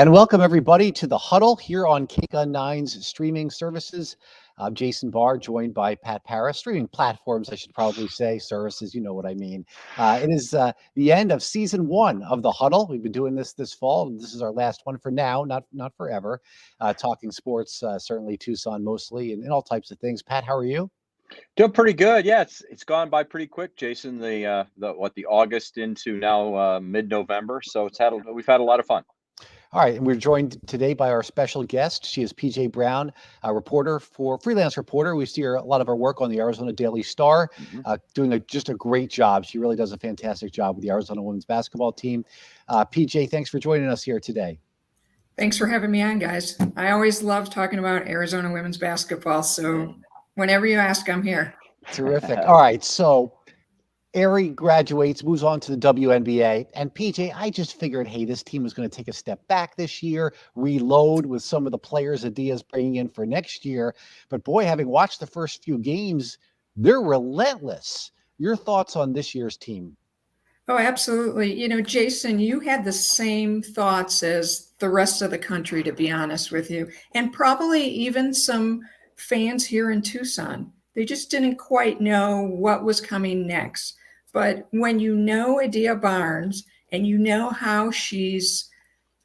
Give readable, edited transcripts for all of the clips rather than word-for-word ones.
And welcome everybody to the Huddle here on KCON9's streaming services. I'm Jason Barr, joined by Pat Parris. Streaming platforms, I should probably say, services, you know what I mean. It is the end of season 1 of the Huddle. We've been doing this fall, and this is our last one for now, not forever. Talking sports, certainly Tucson mostly, and all types of things. Pat, how are you? Doing pretty good. Yeah, it's gone by pretty quick, Jason. The August into now mid-November. So we've had a lot of fun. All right, and we're joined today by our special guest. She is PJ Brown, a freelance reporter. We see a lot of her work on the Arizona Daily Star, doing just a great job. She really does a fantastic job with the Arizona women's basketball team. PJ, thanks for joining us here today. Thanks for having me on, guys. I always love talking about Arizona women's basketball, so whenever you ask, I'm here. Terrific. All right, so Ari graduates, moves on to the WNBA, and PJ, I just figured, hey, this team was going to take a step back this year, reload with some of the players Adia's bringing in for next year. But boy, having watched the first few games, they're relentless. Your thoughts on this year's team? Oh, absolutely. You know, Jason, you had the same thoughts as the rest of the country, to be honest with you, and probably even some fans here in Tucson. They just didn't quite know what was coming next. But when you know Adia Barnes and you know how she's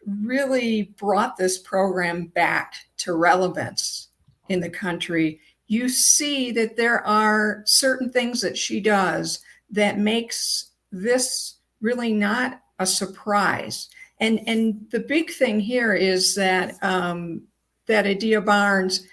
really brought this program back to relevance in the country, you see that there are certain things that she does that makes this really not a surprise. And the big thing here is that that Adia Barnes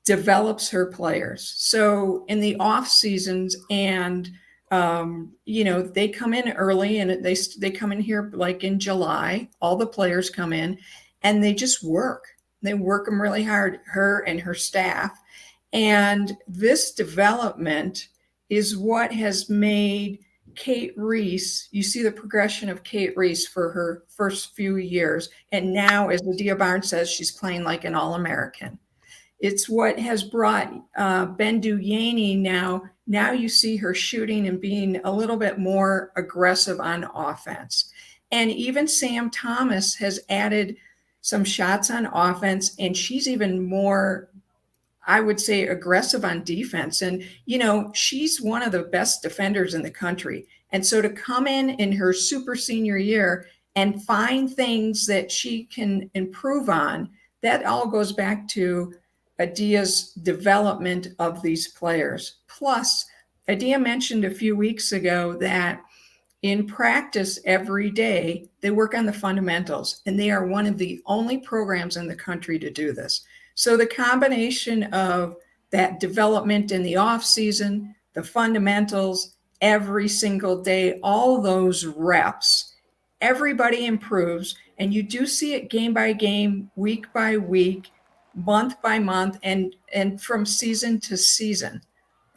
develops her players. So in the off seasons and they come in early and they come in here like in July, all the players come in and they just work. They work them really hard, her and her staff. And this development is what has made Kate Reese, you see the progression of Kate Reese for her first few years. And now, as Adia Barnes says, she's playing like an All-American. It's what has brought Bendu Yaney now. Now you see her shooting and being a little bit more aggressive on offense. And even Sam Thomas has added some shots on offense, and she's even more, I would say, aggressive on defense. And, she's one of the best defenders in the country. And so to come in her super senior year and find things that she can improve on, that all goes back to Adia's development of these players. Plus, Adia mentioned a few weeks ago that in practice every day, they work on the fundamentals, and they are one of the only programs in the country to do this. So the combination of that development in the off season, the fundamentals, every single day, all those reps, everybody improves, and you do see it game by game, week by week, month by month, and from season to season.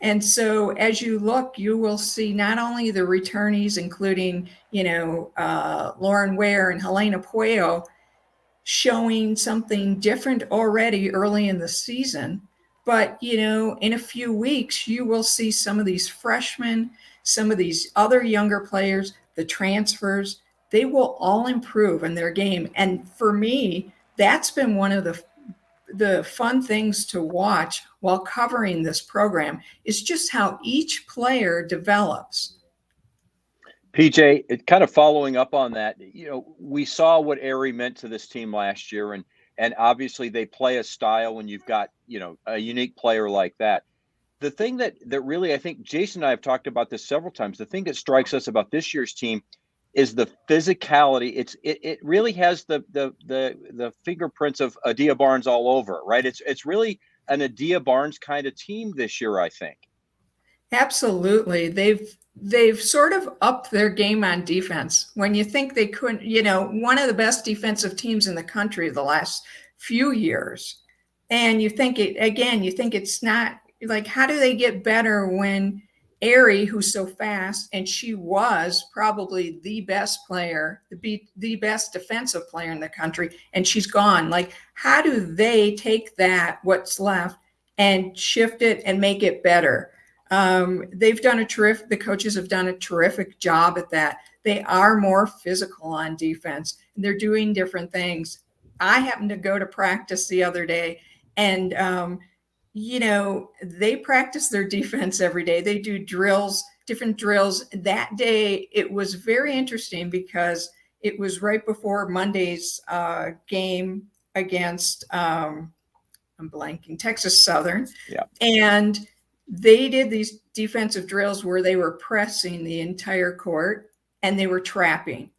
And so as you look, you will see not only the returnees, including, Lauren Ware and Helena Puello, showing something different already early in the season, but, in a few weeks, you will see some of these freshmen, some of these other younger players, the transfers, they will all improve in their game. And for me, that's been one of the fun things to watch while covering this program is just how each player develops. PJ, it kind of following up on that, we saw what Ari meant to this team last year, and obviously they play a style when you've got, a unique player like that. The thing that really, I think Jason and I have talked about this several times, the thing that strikes us about this year's team is the physicality. It really has the fingerprints of Adia Barnes all over, right? It's really an Adia Barnes kind of team this year, I think. Absolutely. They've sort of upped their game on defense. When you think they couldn't, one of the best defensive teams in the country the last few years. And you think it's not like, how do they get better when Ari, who's so fast, and she was probably the best player, the best defensive player in the country, and she's gone. Like, how do they take what's left, and shift it and make it better? The coaches have done a terrific job at that. They are more physical on defense, and they're doing different things. I happened to go to practice the other day, and they practice their defense every day. They do drills, different drills. That day, it was very interesting because it was right before Monday's game against I'm blanking, Texas Southern. Yeah. And they did these defensive drills where they were pressing the entire court and they were trapping.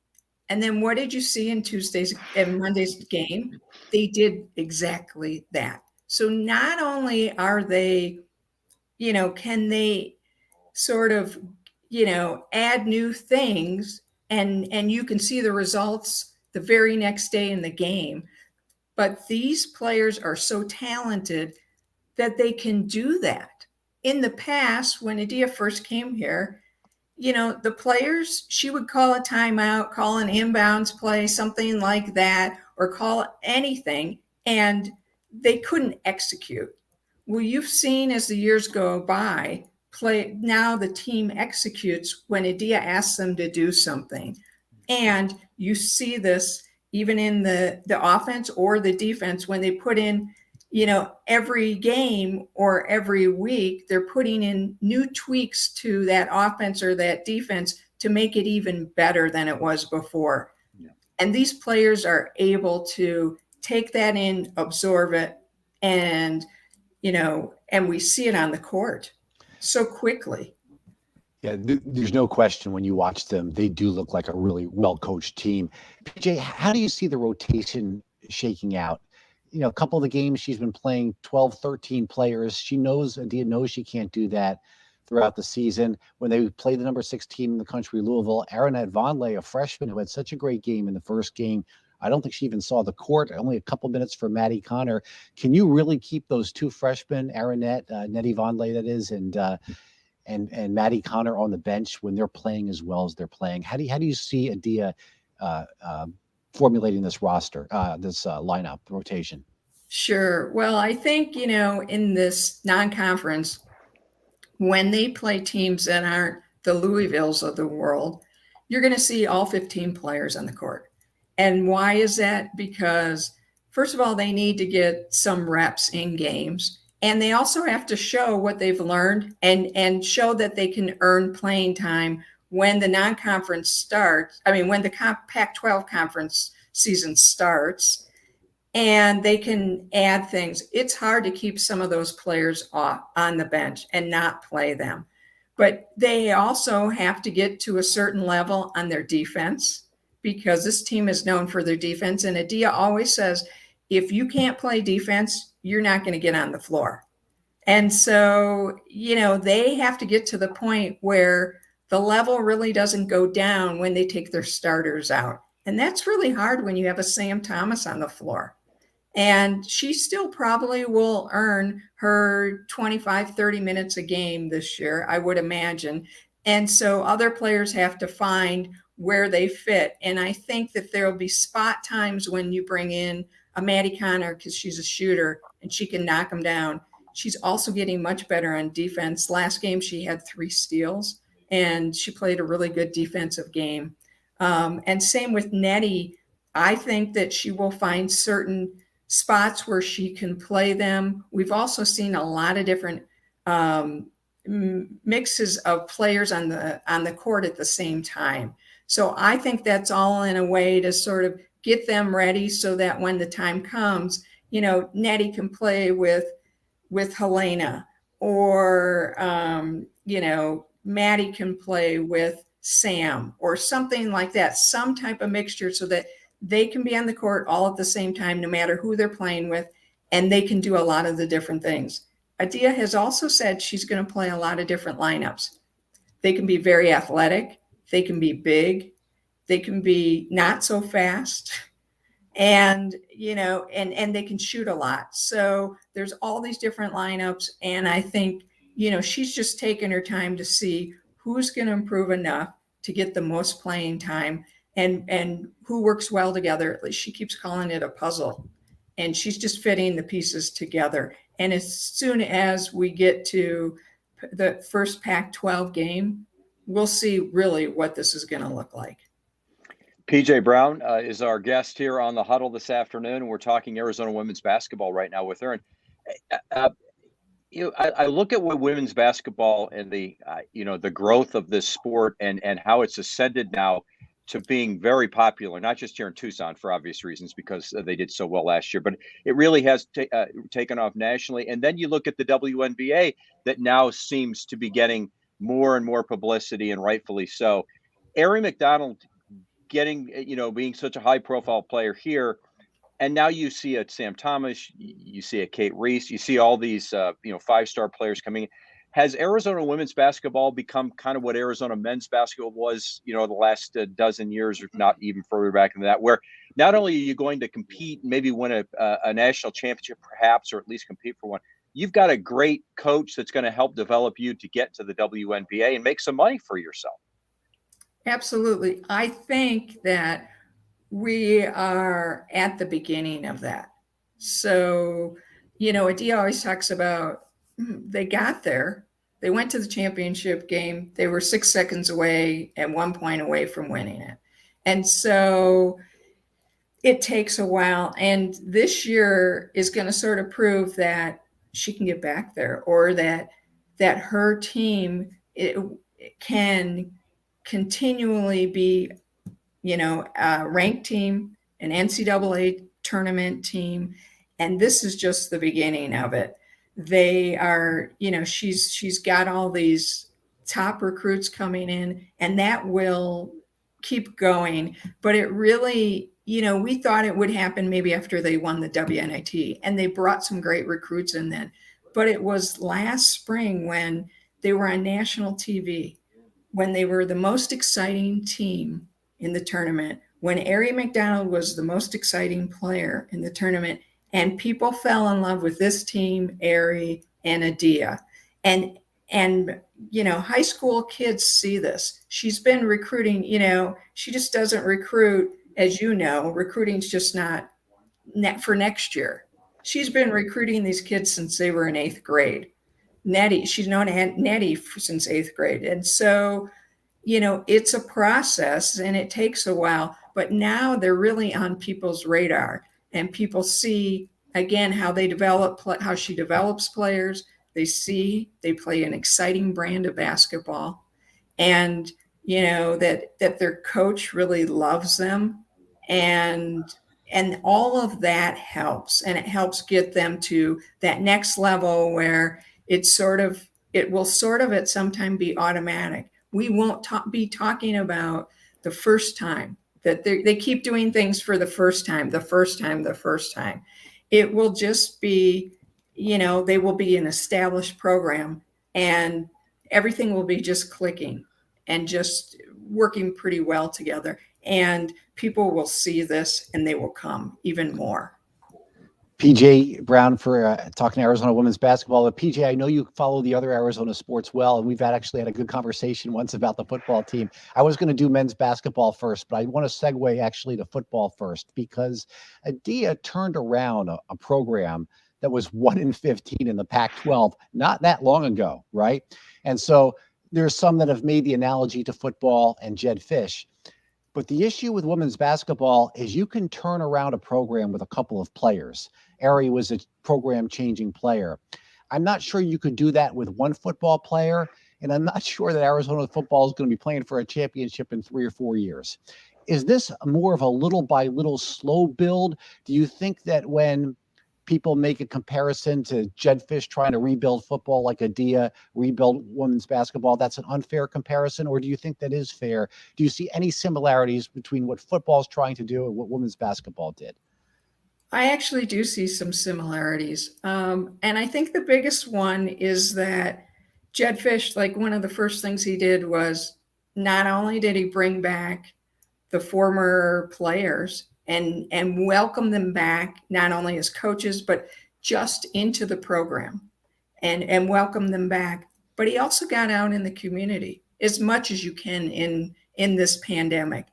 And then what did you see in Tuesday's and Monday's game? They did exactly that. So not only are they, can they sort of, add new things and you can see the results the very next day in the game, but these players are so talented that they can do that. In the past, when Adia first came here, the players, she would call a timeout, call an inbounds play, something like that, or call anything, and they couldn't execute. Well, you've seen as the years go by, now the team executes when Adia asks them to do something. And you see this even in the offense or the defense when they put in, every game or every week, they're putting in new tweaks to that offense or that defense to make it even better than it was before. Yeah. And these players are able to take that in, absorb it, and, and we see it on the court so quickly. Yeah, there's no question when you watch them, they do look like a really well-coached team. PJ, how do you see the rotation shaking out? A couple of the games she's been playing 12, 13 players. Adia knows she can't do that throughout the season. When they play the number 6 team in the country, Louisville, Aronette Vonleh, a freshman who had such a great game in the first game, I don't think she even saw the court. Only a couple minutes for Maddie Connor. Can you really keep those two freshmen, Aronette, Nettie Vonleh, that is, and Maddie Connor on the bench when they're playing as well as they're playing? How do you see Adia formulating this roster, this lineup rotation? Sure. Well, I think, in this non-conference, when they play teams that aren't the Louisvilles of the world, you're going to see all 15 players on the court. And why is that? Because, first of all, they need to get some reps in games. And they also have to show what they've learned and show that they can earn playing time when the non-conference starts. I mean, when the Pac-12 conference season starts, and they can add things. It's hard to keep some of those players off on the bench and not play them. But they also have to get to a certain level on their defense, because this team is known for their defense. And Adia always says, if you can't play defense, you're not going to get on the floor. And so, they have to get to the point where the level really doesn't go down when they take their starters out. And that's really hard when you have a Sam Thomas on the floor. And she still probably will earn her 25, 30 minutes a game this year, I would imagine. And so other players have to find where they fit. And I think that there will be spot times when you bring in a Maddie Connor, because she's a shooter and she can knock them down. She's also getting much better on defense. Last game, she had 3 steals, and she played a really good defensive game. And same with Nettie. I think that she will find certain spots where she can play them. We've also seen a lot of different mixes of players on the court at the same time. So I think that's all in a way to sort of get them ready so that when the time comes, Nettie can play with Helena, or Maddie can play with Sam, or something like that, some type of mixture, so that they can be on the court all at the same time, no matter who they're playing with, and they can do a lot of the different things. Adia has also said she's going to play a lot of different lineups. They can be very athletic. They can be big. They can be not so fast. And, and they can shoot a lot. So there's all these different lineups. And I think, she's just taken her time to see who's going to improve enough to get the most playing time, and who works well together. At least she keeps calling it a puzzle, and she's just fitting the pieces together. And as soon as we get to the first Pac-12 game, we'll see really what this is going to look like. PJ Brown is our guest here on the Huddle this afternoon, and we're talking Arizona women's basketball right now with her. And I look at what women's basketball and the the growth of this sport and how it's ascended now to being very popular, not just here in Tucson for obvious reasons because they did so well last year, but it really has taken off nationally. And then you look at the WNBA that now seems to be getting more and more publicity, and rightfully so. Aari McDonald getting, being such a high profile player here. And now you see a Sam Thomas, you see a Kate Reese, you see all these, 5-star players coming in. Has Arizona women's basketball become kind of what Arizona men's basketball was, the last dozen years, or not even further back than that, where not only are you going to compete, maybe win a national championship, perhaps, or at least compete for one, you've got a great coach that's going to help develop you to get to the WNBA and make some money for yourself. Absolutely. I think that we are at the beginning of that. So, Adia always talks about they got there. They went to the championship game. They were 6 seconds away and 1 point away from winning it. And so it takes a while. And this year is going to sort of prove that she can get back there, or that her team it can continually be, a ranked team, an NCAA tournament team. And this is just the beginning of it. They are, she's got all these top recruits coming in, and that will keep going. But it really, we thought it would happen maybe after they won the WNIT, and they brought some great recruits in then. But it was last spring when they were on national TV, when they were the most exciting team in the tournament, when Aari McDonald was the most exciting player in the tournament, and people fell in love with this team, Aari and Adia. And high school kids see this. She's been recruiting, she just doesn't recruit, as recruiting's just not for next year. She's been recruiting these kids since they were in 8th grade. Nettie, she's known Nettie since 8th grade. And so, it's a process and it takes a while, but now they're really on people's radar, and people see, again, how she develops players. They play an exciting brand of basketball, and, that their coach really loves them. And all of that helps, and it helps get them to that next level where it will sort of at some time be automatic. We won't be talking about the first time that they keep doing things for the first time. It will just be, they will be an established program, and everything will be just clicking and just working pretty well together. And people will see this and they will come even more. PJ Brown for talking Arizona women's basketball. But PJ, I know you follow the other Arizona sports well, and we've actually had a good conversation once about the football team. I was going to do men's basketball first, but I want to segue actually to football first, because Adia turned around a program that was 1-15 in the Pac-12 not that long ago, right? And so there's some that have made the analogy to football and Jed Fish. But the issue with women's basketball is you can turn around a program with a couple of players. Aari was a program-changing player. I'm not sure you could do that with one football player, and I'm not sure that Arizona football is going to be playing for a championship in 3 or 4 years. Is this more of a little by little slow build? Do you think that when people make a comparison to Jed Fish trying to rebuild football like Adia rebuild women's basketball, that's an unfair comparison? Or do you think that is fair? Do you see any similarities between what football is trying to do and what women's basketball did? I actually do see some similarities. And I think the biggest one is that Jed Fish, like, one of the first things he did was not only did he bring back the former players and welcome them back, not only as coaches, but just into the program and welcome them back. But he also got out in the community as much as you can in this pandemic.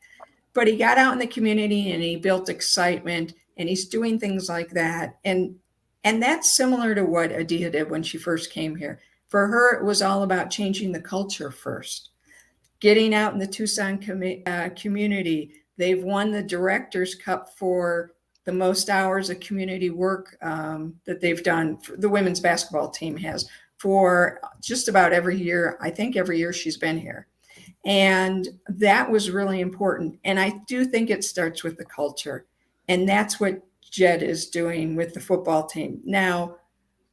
But he got out in the community and he built excitement, and he's doing things like that. And that's similar to what Adia did when she first came here. For her, it was all about changing the culture first, getting out in the Tucson community, They've won the Directors Cup for the most hours of community work that they've done. The women's basketball team has for just about every year. I think every year she's been here. And that was really important. And I do think it starts with the culture. And that's what Jed is doing with the football team. Now,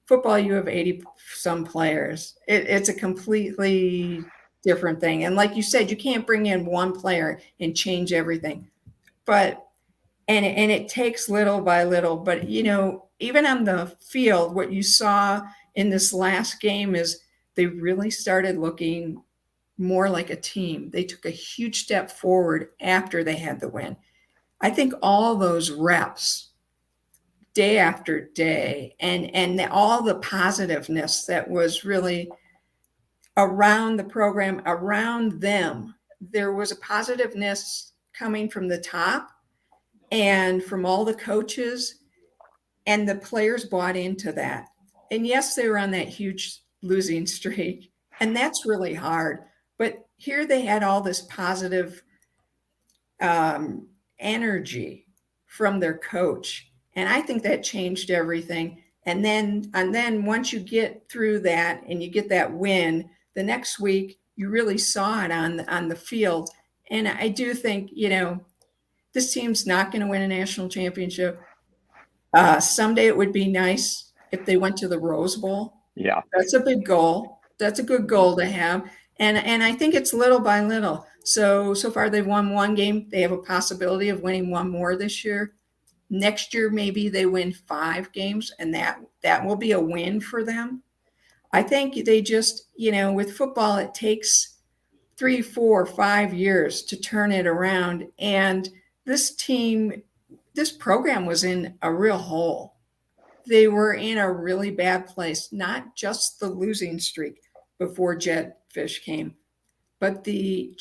football, you have 80 some players. It's a completely different thing. And like you said, you can't bring in one player and change everything. But and it takes little by little. But even on the field, what you saw in this last game is they really started looking more like a team. They took a huge step forward after they had the win. I think all those reps day after day and all the positiveness that was really around the program, around them, there was a positiveness coming from the top and from all the coaches, and the players bought into that. And yes, they were on that huge losing streak, and that's really hard. But here they had all this positive energy from their coach. And I think that changed everything. And then once you get through that and you get that win, the next week you really saw it on the field. And I do think, this team's not going to win a national championship. Someday it would be nice if they went to the Rose Bowl. Yeah. That's a big goal. That's a good goal to have. And I think it's little by little. So far they've won one game. They have a possibility of winning one more this year. Next year, maybe they win 5 games, and that will be a win for them. I think they just, with football, it takes 3, 4, 5 years to turn it around. And this program was in a real hole. They were in a really bad place, not just the losing streak before Jed Fish came, but the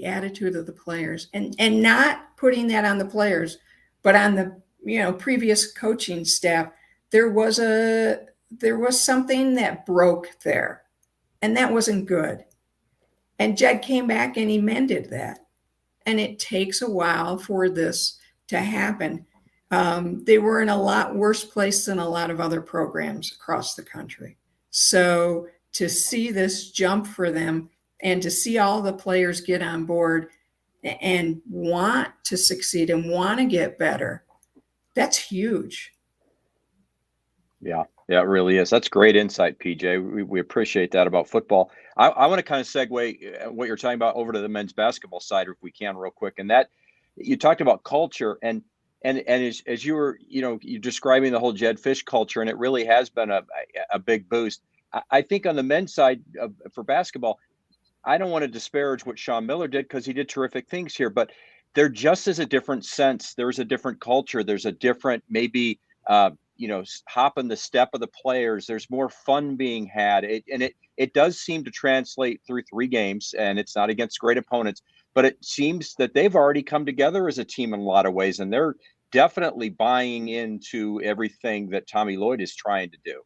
attitude of the players, and not putting that on the players, but on the previous coaching staff. There was something that broke there, and that wasn't good. And Jed came back and he mended that. And it takes a while for this to happen. They were in a lot worse place than a lot of other programs across the country. So to see this jump for them and to see all the players get on board and want to succeed and want to get better, that's huge. Yeah, it really is. That's great insight, PJ. We appreciate that about football. I want to kind of segue what you're talking about over to the men's basketball side, if we can, real quick. And that you talked about culture, and as you were, you're describing the whole Jed Fish culture, and it really has been a big boost. I think on the men's side for basketball, I don't want to disparage what Sean Miller did because he did terrific things here, but there just is a different sense. There's a different culture. There's a different maybe hop in the step of the players. There's more fun being had. It does seem to translate through 3 games, and it's not against great opponents, but it seems that they've already come together as a team in a lot of ways, and they're definitely buying into everything that Tommy Lloyd is trying to do.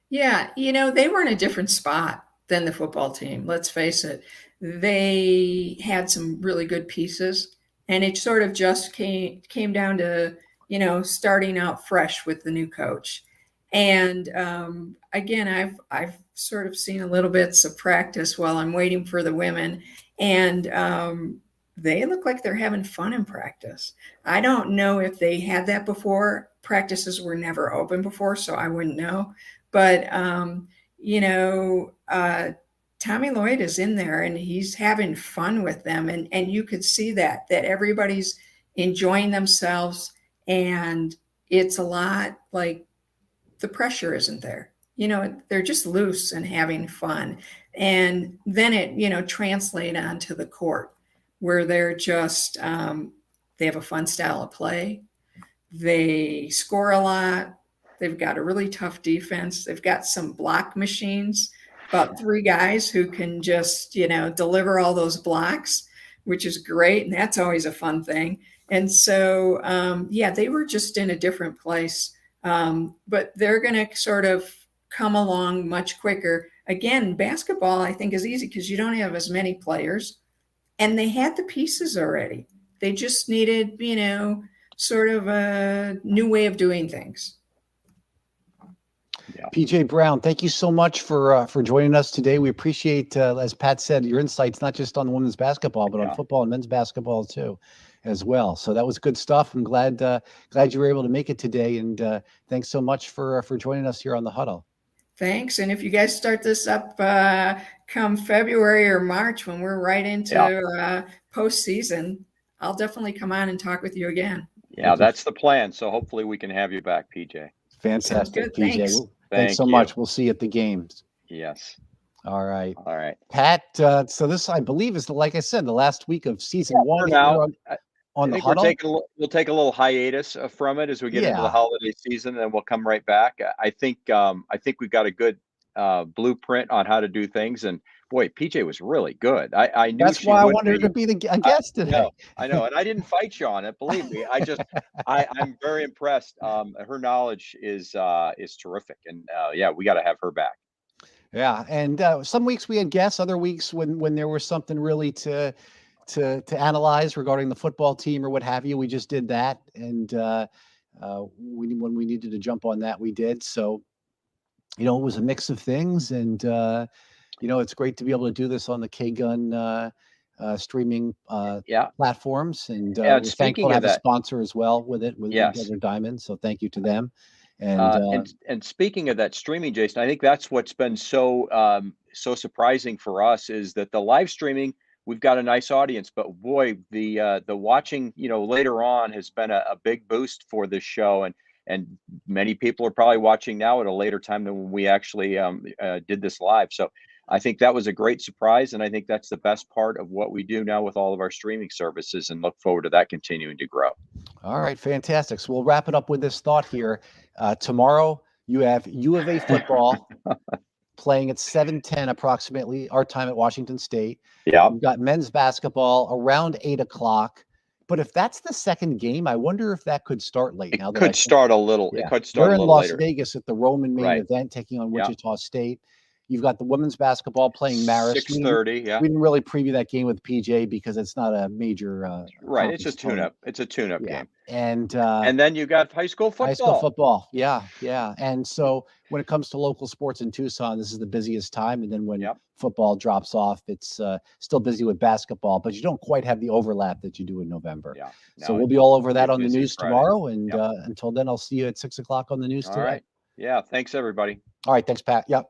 Yeah, they were in a different spot than the football team. Let's face it. They had some really good pieces, and it sort of just came down to starting out fresh with the new coach. And again, I've sort of seen a little bits of practice while I'm waiting for the women, and they look like they're having fun in practice. I don't know if they had that before. Practices were never open before, so I wouldn't know. But Tommy Lloyd is in there and he's having fun with them, and you could see that everybody's enjoying themselves. And it's a lot like the pressure isn't there. They're just loose and having fun. And then it, translate onto the court where they're just, they have a fun style of play. They score a lot. They've got a really tough defense. They've got some block machines, about 3 guys who can just, deliver all those blocks, which is great. And that's always a fun thing. And so, they were just in a different place, but they're going to sort of come along much quicker. Again, basketball, I think, is easy because you don't have as many players, and they had the pieces already. They just needed, sort of a new way of doing things. Yeah. PJ Brown, thank you so much for joining us today. We appreciate, as Pat said, your insights, not just on women's basketball, but on football and men's basketball too, as well. So that was good stuff. I'm glad you were able to make it today, and thanks so much for joining us here on the Huddle. Thanks. And if you guys start this up come February or March, when we're right into postseason, I'll definitely come on and talk with you again. Yeah, that's the plan. So hopefully we can have you back, PJ. Fantastic, PJ. Thanks. Thanks so much. We'll see you at the games. Yes. All right. All right. Pat, so this, I believe, is, like I said, the last week of season one. Now, on I the think Huddle. we'll take a little hiatus from it as we get into the holiday season, and then we'll come right back. I think we've got a good blueprint on how to do things. And boy, PJ was really good. I knew that's why I wanted her to be a guest today. I know, and I didn't fight you on it. Believe me, I'm very impressed. Her knowledge is terrific, and we got to have her back. Yeah, and some weeks we had guests, other weeks when there was something really to analyze regarding the football team or what have you, we just did that. And when we needed to jump on that, we did. So, it was a mix of things, and it's great to be able to do this on the K-Gun streaming platforms. And we're thankful to have a sponsor as well with it, with Desert Diamond. So thank you to them. And speaking of that streaming, Jason, I think that's what's been so surprising for us is that the live streaming, we've got a nice audience, but boy, the watching, later on has been a big boost for this show, and many people are probably watching now at a later time than when we actually did this live. So I think that was a great surprise, and I think that's the best part of what we do now with all of our streaming services, and look forward to that continuing to grow. All right, fantastic. So we'll wrap it up with this thought here. Tomorrow you have U of A football playing at 7:10 approximately, our time at Washington State. Yeah. We've got men's basketball around 8:00. But if that's the second game, I wonder if that could start late. It could start a little They're in Las later. Vegas at the Roman main event, taking on Wichita State. You've got the women's basketball playing Marist. 6:30. Yeah. We didn't really preview that game with PJ because it's not a major. Right. It's a tune-up. It's a tune-up game. And then you got high school football. High school football. Yeah. Yeah. And so when it comes to local sports in Tucson, this is the busiest time. And then when football drops off, it's still busy with basketball, but you don't quite have the overlap that you do in November. Yeah. So we'll be all over that on the news tomorrow. And until then, I'll see you at 6:00 on the news today. All right. Yeah. Thanks, everybody. All right. Thanks, Pat. Yep.